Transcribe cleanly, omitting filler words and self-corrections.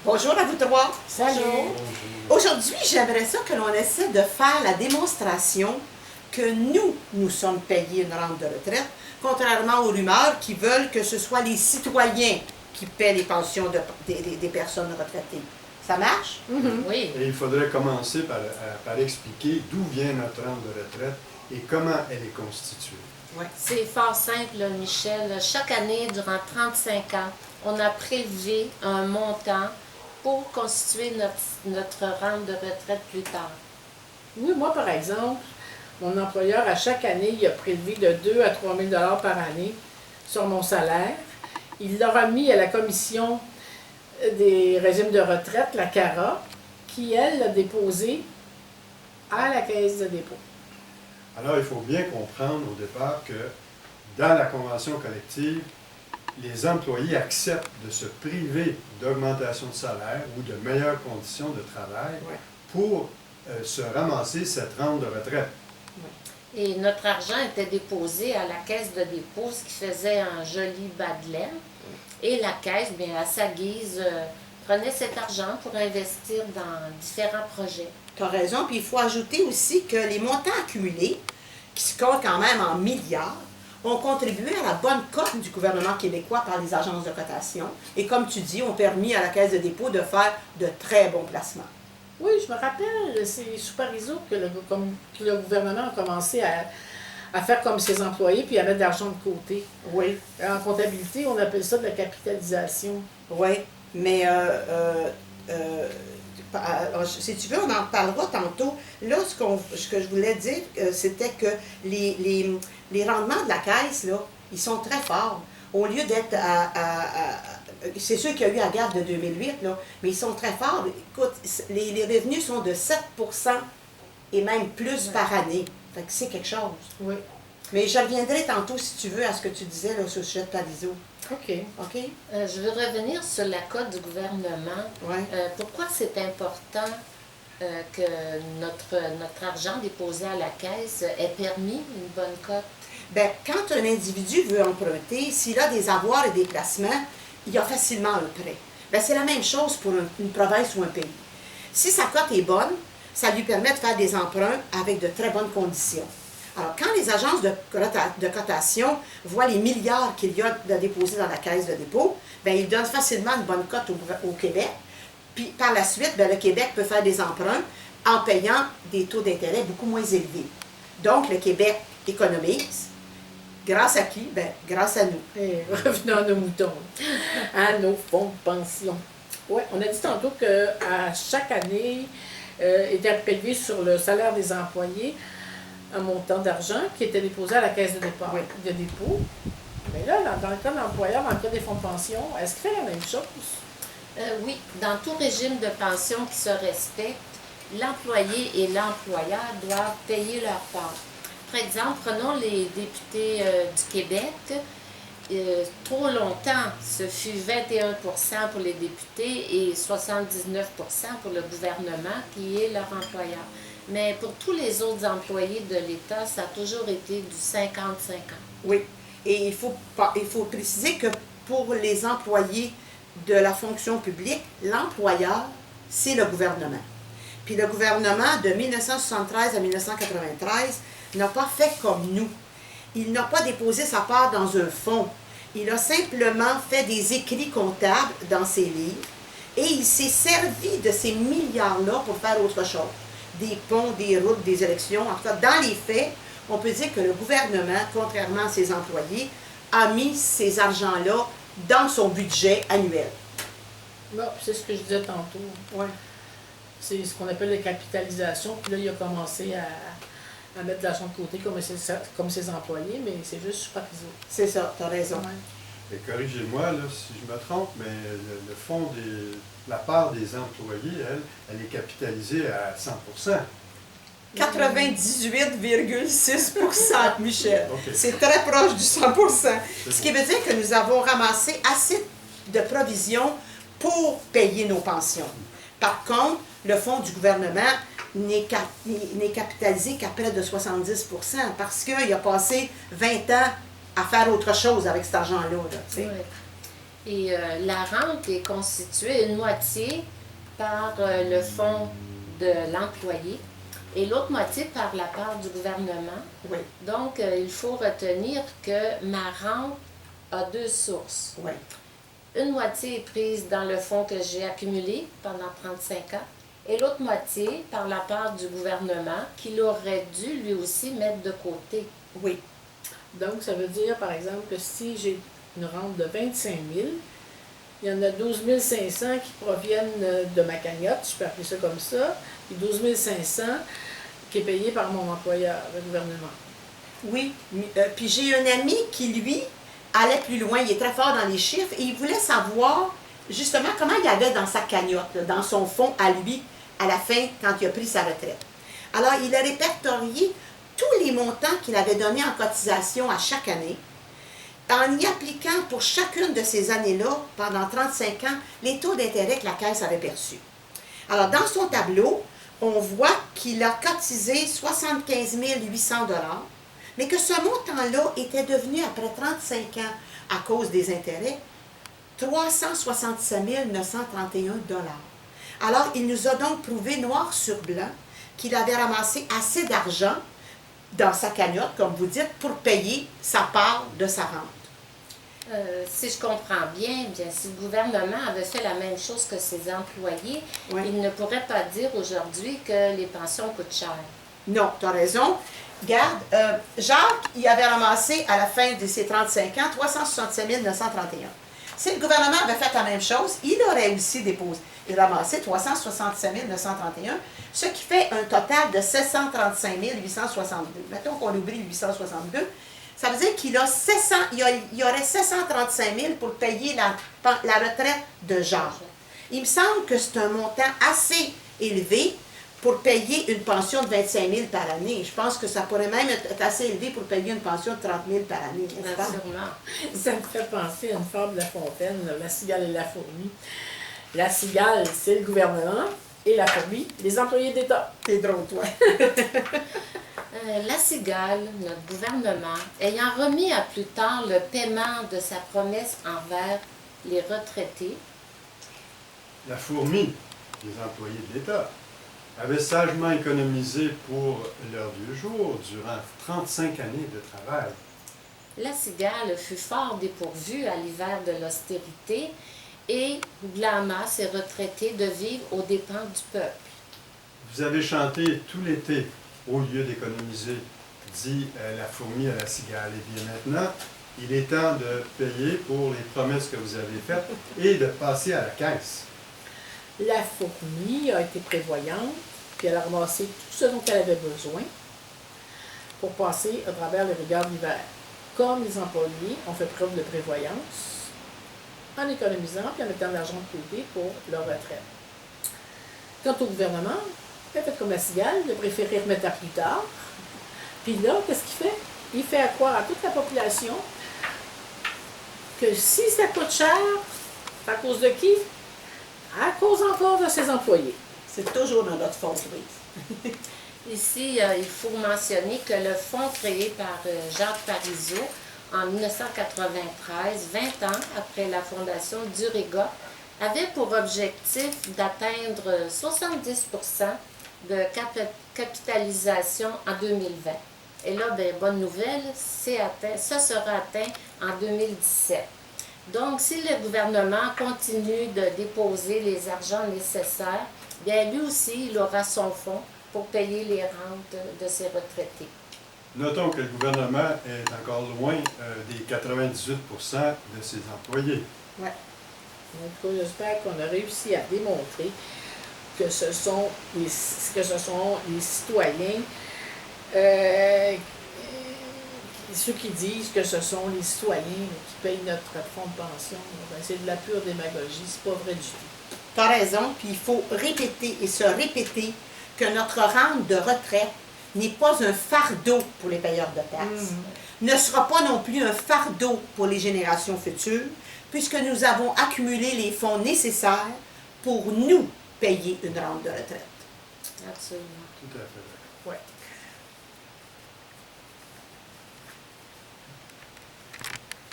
Bonjour à vous trois. Salut. Aujourd'hui, j'aimerais ça que l'on essaie de faire la démonstration que nous sommes payés une rente de retraite, contrairement aux rumeurs qui veulent que ce soit les citoyens qui paient les pensions des personnes retraitées. Ça marche? Oui. Et il faudrait commencer par expliquer d'où vient notre rente de retraite et comment elle est constituée. Ouais. C'est fort simple, Michel. Chaque année, durant 35 ans, on a prélevé un montant pour constituer notre rente de retraite plus tard. Oui, moi, par exemple, mon employeur, à chaque année, il a prélevé de 2 à 3 000 $ par année sur mon salaire. Il l'a remis à la commission des régimes de retraite, la CARA, qui, elle, l'a déposé à la caisse de dépôt. Alors, il faut bien comprendre au départ que dans la convention collective, les employés acceptent de se priver d'augmentation de salaire ou de meilleures conditions de travail pour se ramasser cette rente de retraite. Et notre argent était déposé à la caisse de dépôt, ce qui faisait un joli bas de laine. Et la caisse, bien, à sa guise, prenait cet argent pour investir dans différents projets. Tu as raison, puis il faut ajouter aussi que les montants accumulés, qui se comptent quand même en milliards, ont contribué à la bonne cote du gouvernement québécois par les agences de cotation et, comme tu dis, ont permis à la Caisse de dépôt de faire de très bons placements. Oui, je me rappelle, c'est sous Parizeau que le gouvernement a commencé à faire comme ses employés puis à mettre de l'argent de côté. Oui. En comptabilité, on appelle ça de la capitalisation. Oui, mais si tu veux, on en parlera tantôt. Là, ce que je voulais dire, c'était que les rendements de la caisse, là, ils sont très forts. Au lieu d'être c'est sûr qu'il y a eu la guerre de 2008, là, mais ils sont très forts. Écoute, les revenus sont de 7 % et même plus par année. Fait que c'est quelque chose. Oui. Mais je reviendrai tantôt, si tu veux, à ce que tu disais là, sur le sujet de Parizeau. OK. OK? Je veux revenir sur la cote du gouvernement. Oui. Pourquoi c'est important que notre argent déposé à la caisse ait permis une bonne cote? Bien, quand un individu veut emprunter, s'il a des avoirs et des placements, il a facilement un prêt. Bien, c'est la même chose pour une province ou un pays. Si sa cote est bonne, ça lui permet de faire des emprunts avec de très bonnes conditions. Alors, quand les agences de cotation voient les milliards qu'il y a de déposés dans la caisse de dépôt, bien, ils donnent facilement une bonne cote au Québec. Puis, par la suite, bien, le Québec peut faire des emprunts en payant des taux d'intérêt beaucoup moins élevés. Donc, le Québec économise. Grâce à qui? Bien, grâce à nous. Et revenons à nos moutons, à nos fonds de pension. Oui, on a dit tantôt qu'à chaque année, était prélevé sur le salaire des employés un montant d'argent qui était déposé à la caisse de dépôt. Mais là, dans le cas de l'employeur, dans le cas des fonds de pension, est-ce qu'il fait la même chose? Oui, dans tout régime de pension qui se respecte, l'employé et l'employeur doivent payer leur part. Par exemple, prenons les députés du Québec. Trop longtemps, ce fut 21 % pour les députés et 79 % pour le gouvernement qui est leur employeur. Mais pour tous les autres employés de l'État, ça a toujours été du 50-50. Oui. Et il faut préciser que pour les employés de la fonction publique, l'employeur, c'est le gouvernement. Puis le gouvernement, de 1973 à 1993, n'a pas fait comme nous. Il n'a pas déposé sa part dans un fonds. Il a simplement fait des écrits comptables dans ses livres et il s'est servi de ces milliards-là pour faire autre chose. Des ponts, des routes, des élections. En tout cas, dans les faits, on peut dire que le gouvernement, contrairement à ses employés, a mis ces argents-là dans son budget annuel. Bon, c'est ce que je disais tantôt. Ouais. C'est ce qu'on appelle la capitalisation. Puis là, il a commencé à mettre de l'argent de côté comme ses employés, mais c'est juste sur Parizeau. C'est ça, tu as raison. Ouais. Et corrigez-moi là, si je me trompe, mais la part des employés, elle est capitalisée à 100%. 98,6 %, Michel. Okay. C'est très proche du 100 %. Ce qui veut dire que nous avons ramassé assez de provisions pour payer nos pensions. Par contre, le fonds du gouvernement n'est capitalisé qu'à près de 70 % parce qu'il a passé 20 ans à faire autre chose avec cet argent-là. Là, Oui. Et la rente est constituée une moitié par le fonds de l'employé et l'autre moitié par la part du gouvernement. Oui, Donc, il faut retenir que ma rente a deux sources. oui. Une moitié est prise dans le fonds que j'ai accumulé pendant 35 ans et l'autre moitié par la part du gouvernement qu'il aurait dû lui aussi mettre de côté. Oui, Donc, ça veut dire, par exemple, que si j'ai une rente de 25 000, il y en a 12 500 qui proviennent de ma cagnotte, je peux appeler ça comme ça, et 12 500 qui est payé par mon employeur, le gouvernement. oui. Puis j'ai un ami qui, lui, allait plus loin. Il est très fort dans les chiffres et il voulait savoir justement comment il avait dans sa cagnotte, là, dans son fonds à lui, à la fin, quand il a pris sa retraite. Alors, il a répertorié tous les montants qu'il avait donnés en cotisation à chaque année, en y appliquant pour chacune de ces années-là, pendant 35 ans, les taux d'intérêt que la Caisse avait perçus. Alors, dans son tableau, on voit qu'il a cotisé 75 800 $, mais que ce montant-là était devenu, après 35 ans, à cause des intérêts, 367 931 $. Alors, il nous a donc prouvé noir sur blanc qu'il avait ramassé assez d'argent dans sa cagnotte, comme vous dites, pour payer sa part de sa rente. Si je comprends bien, si le gouvernement avait fait la même chose que ses employés, Oui. il ne pourrait pas dire aujourd'hui que les pensions coûtent cher. Non, tu as raison. Regarde, Jacques, il avait ramassé à la fin de ses 35 ans 367 931. Si le gouvernement avait fait la même chose, il aurait aussi déposé. Il ramassé 367 931, ce qui fait un total de 735 862. Mettons qu'on oublie 862. Ça veut dire qu'il a 700, il y aurait 735 000 pour payer la retraite de Jacques. Il me semble que c'est un montant assez élevé pour payer une pension de 25 000 par année. Je pense que ça pourrait même être assez élevé pour payer une pension de 30 000 par année. n'est-ce pas? Sûrement. Ça me fait penser à une fable de La Fontaine, la cigale et la fourmi. La cigale, c'est le gouvernement, et la fourmi, les employés d'État. T'es drôle, toi. La cigale, notre gouvernement, ayant remis à plus tard le paiement de sa promesse envers les retraités, La fourmi, les employés de l'État, avait sagement économisé pour leur vieux jour durant 35 années de travail. la cigale fut fort dépourvue à l'hiver de l'austérité et blâma ses retraités de vivre aux dépens du peuple. Vous avez chanté tout l'été au lieu d'économiser, dit la fourmi à la cigale. Et bien maintenant, il est temps de payer pour les promesses que vous avez faites et de passer à la caisse. La fourmi a été prévoyante, puis elle a ramassé tout ce dont elle avait besoin pour passer à travers les rigueurs de l'hiver. Comme les employés ont fait preuve de prévoyance, en économisant puis en mettant de l'argent de côté pour leur retraite. Quant au gouvernement, il a fait comme la cigale, il a préféré remettre à plus tard. Puis là, qu'est-ce qu'il fait? Il fait croire à toute la population que si ça coûte cher, c'est à cause de qui? À cause encore de ses employés. C'est toujours dans notre faute, Louise. Ici, il faut mentionner que le fonds créé par Jacques Parizeau en 1993, 20 ans après la fondation d'Urega, avait pour objectif d'atteindre 70% de capitalisation en 2020. Et là, bien, bonne nouvelle, ça sera atteint en 2017. Donc, si le gouvernement continue de déposer les argents nécessaires, bien, lui aussi, il aura son fonds pour payer les rentes de ses retraités. Notons que le gouvernement est encore loin des 98% de ses employés. Ouais. En tout cas, j'espère qu'on a réussi à démontrer que ce sont les citoyens, ceux qui disent que ce sont les citoyens qui payent notre fonds de pension. Ben, c'est de la pure démagogie, c'est pas vrai du tout. Tu as raison, puis il faut répéter et se répéter que notre rente de retraite n'est pas un fardeau pour les payeurs de taxes, ne sera pas non plus un fardeau pour les générations futures, puisque nous avons accumulé les fonds nécessaires pour nous payer une rente de retraite. Absolument. Tout à fait. Ouais.